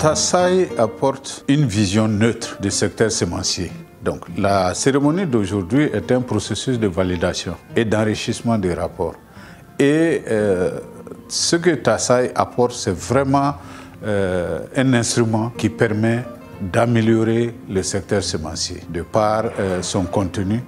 TASAI apporte une vision neutre du secteur sémencier. Donc, la cérémonie d'aujourd'hui est un processus de validation et d'enrichissement des rapports. Et ce que TASAI apporte, c'est vraiment un instrument qui permet d'améliorer le secteur sémencier, de par son contenu,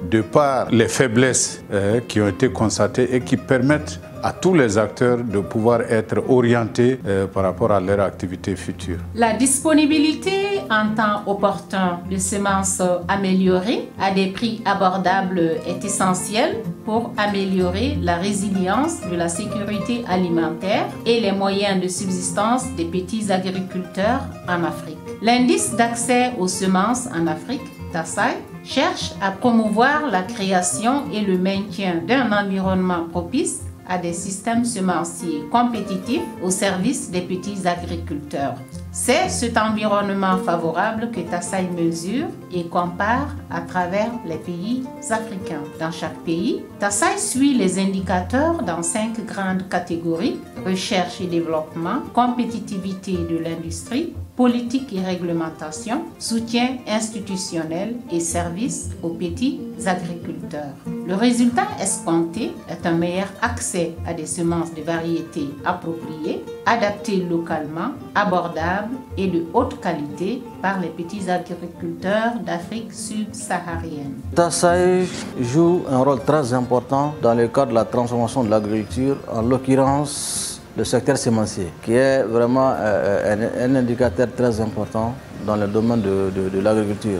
de par les faiblesses qui ont été constatées et qui permettent à tous les acteurs de pouvoir être orientés par rapport à leur activité future. La disponibilité en temps opportun de semences améliorées à des prix abordables est essentielle pour améliorer la résilience de la sécurité alimentaire et les moyens de subsistance des petits agriculteurs en Afrique. L'indice d'accès aux semences en Afrique, TASAI, cherche à promouvoir la création et le maintien d'un environnement propice à des systèmes semenciers compétitifs au service des petits agriculteurs. C'est cet environnement favorable que TASAI mesure et compare à travers les pays africains. Dans chaque pays, TASAI suit les indicateurs dans 5 grandes catégories: recherche et développement, compétitivité de l'industrie, politique et réglementation, soutien institutionnel et services aux petits agriculteurs. Le résultat escompté est un meilleur accès à des semences de variétés appropriées, adaptées localement, abordables et de haute qualité par les petits agriculteurs d'Afrique subsaharienne. TASAI joue un rôle très important dans le cadre de la transformation de l'agriculture, en l'occurrence le secteur sémencier, qui est vraiment un indicateur très important dans le domaine de l'agriculture.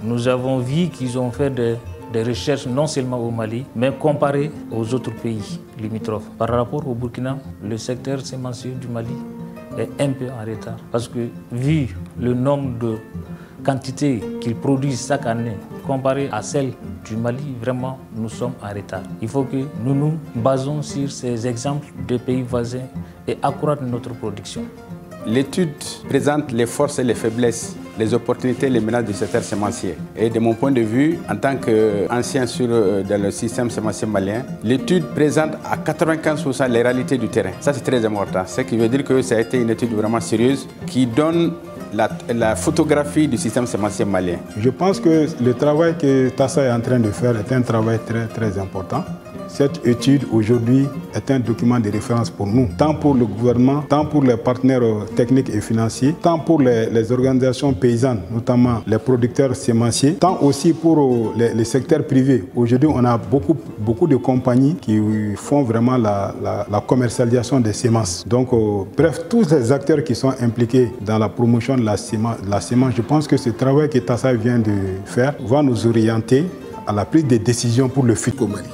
Nous avons vu qu'ils ont fait des recherches non seulement au Mali, mais comparé aux autres pays limitrophes. Par rapport au Burkina, le secteur sémencier du Mali est un peu en retard, parce que vu le nombre de quantités qu'ils produisent chaque année, comparé à celle du Mali, vraiment, nous sommes en retard. Il faut que nous nous basons sur ces exemples de pays voisins et accroître notre production. L'étude présente les forces et les faiblesses, les opportunités et les menaces du secteur sémencier. Et de mon point de vue, en tant qu'ancien dans le système sémencier malien, l'étude présente à 95% les réalités du terrain. Ça, c'est très important. Ce qui veut dire que ça a été une étude vraiment sérieuse qui donne la photographie du système sémencier malien. Je pense que le travail que TASAI est en train de faire est un travail très important. Cette étude aujourd'hui est un document de référence pour nous, tant pour le gouvernement, tant pour les partenaires techniques et financiers, tant pour les organisations paysannes, notamment les producteurs sémenciers, tant aussi pour les secteurs privés. Aujourd'hui, on a beaucoup de compagnies qui font vraiment la commercialisation des semences. Donc, bref, tous les acteurs qui sont impliqués dans la promotion de la semence, je pense que ce travail que TASAI vient de faire va nous orienter à la prise de décisions pour le futur Mali.